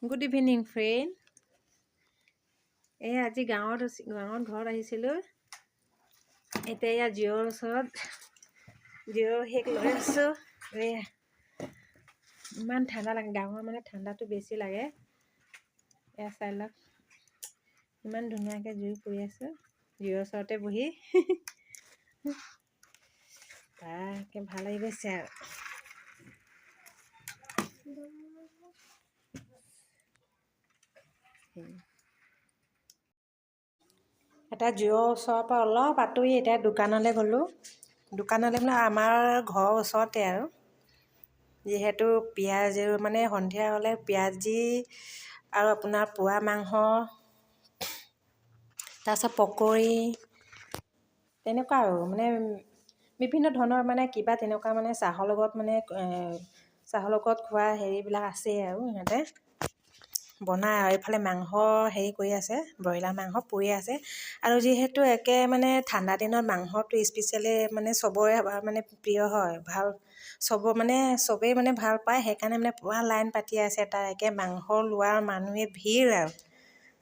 Good evening friend. আজি গাঁৱত ঘৰত আহিছিলোঁ। এতিয়া ইয়াত জিঅ'ৰ ওচৰত জিঅ'ৰ শেষ লৈ আছোঁ। ইমান ঠাণ্ডা লাগে, গাঁৱৰ ঠাণ্ডাটো বেছি লাগে। চাই লওক, ইমান ধুনীয়াকৈ জুই পুৰি আছোঁ জিঅ'ৰ ওচৰতে বহি। তাকে ভাল লাগি গৈছে আৰু। এটা জিঅ'ৰ ওচৰৰ পৰা অলপ আঁতৰি এতিয়া দোকানলৈ গ'লোঁ। দোকানলৈ আমাৰ ঘৰৰ ওচৰতে আৰু। যিহেতু পিঁয়াজ সন্ধিয়া হ'লে পিঁয়াজি আৰু আপোনাৰ পোৰা মাংস, তাৰপিছত পকৰি, তেনেকুৱা আৰু বিভিন্ন ধৰণৰ কিবা তেনেকুৱা চাহৰ লগত খোৱা হেৰিবিলাক আছেই আৰু সিহঁতে বনায় আৰু। এইফালে মাংস হেৰি কৰি আছে, ব্ৰইলাৰ মাংস পুৰি আছে। আৰু যিহেতু ঠাণ্ডা দিনত মাংসটো স্পেচিয়েলি চবৰে প্ৰিয় হয়, ভাল চবেই ভাল পায়। সেইকাৰণে পুৰা লাইন পাতি আছে তাত। মাংস লোৱাৰ মানুহে ভিৰ আৰু।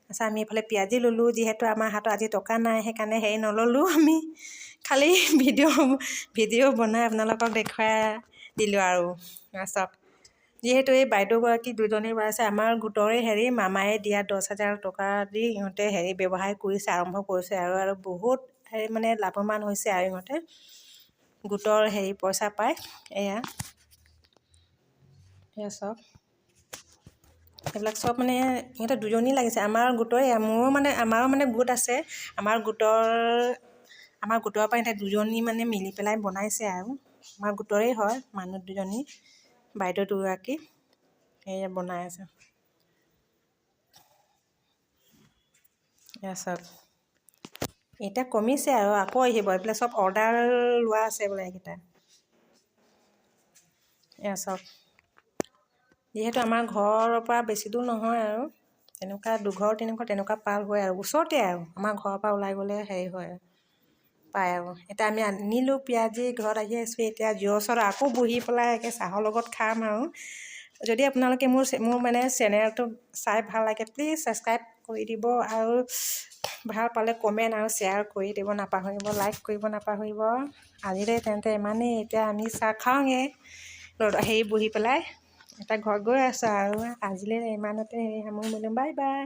তাৰপিছত আমি এইফালে পিঁয়াজি ল'লোঁ। যিহেতু আমাৰ হাতত আজি টকা নাই, সেইকাৰণে হেৰি নল'লোঁ আমি। খালি ভিডিঅ' বনাই আপোনালোকক দেখুৱাই দিলোঁ আৰু। চাওক, যিহেতু এই বাইদেউগৰাকী দুজনী আছে আমাৰ গোটৰে মামায়ে দিয়া 10,000 টকা দি ইহঁতে ব্যৱসায় কৰিছে, আৰম্ভ কৰিছে আৰু বহুত লাভৱান হৈছে আৰু ইহঁতে গোটৰ পইচা পায়। এয়া চব এইবিলাক চব ইহঁতে দুজনী লাগিছে আমাৰ গোটৰে। মোৰো আমাৰো গোট আছে। আমাৰ গোটৰ পৰা ইহঁতে দুজনী মিলি পেলাই বনাইছে আৰু। আমাৰ গোটৰেই হয়, মানুহ দুজনী, বাইদেউ দুগৰাকী সেয়ে বনাই আছে। চব এতিয়া কমিছে আৰু আকৌ আহিব। এইবিলাক চব অৰ্ডাৰ লোৱা আছে বোলে এইকেইটা। চব যিহেতু আমাৰ ঘৰৰ পৰা বেছি দূৰ নহয় আৰু, তেনেকুৱা পাৰ হয় আৰু, ওচৰতে আৰু। আমাৰ ঘৰৰ পৰা ওলাই গ'লে হয় পায় আৰু। এতিয়া আমি আনিলোঁ পিঁয়াজি, ঘৰত আহি আছোঁ। এতিয়া জিঅ'ৰ ওচৰত আকৌ বহি পেলাই চাহৰ লগত খাম আৰু। যদি আপোনালোকে মোৰ চেনেলটো চাই ভাল লাগে, প্লিজ ছাবস্ক্ৰাইব কৰি দিব আৰু ভাল পালে কমেণ্ট আৰু শ্বেয়াৰ কৰি দিব নাপাহৰিব, লাইক কৰিব নাপাহৰিব। আজিলৈ তেন্তে ইমানেই। এতিয়া আমি চাহ খাওঁগৈ বহি পেলাই। এতিয়া ঘৰত গৈ আছোঁ আৰু। আজিলৈ ইমানতে সামৰিলোঁ। Bye bye.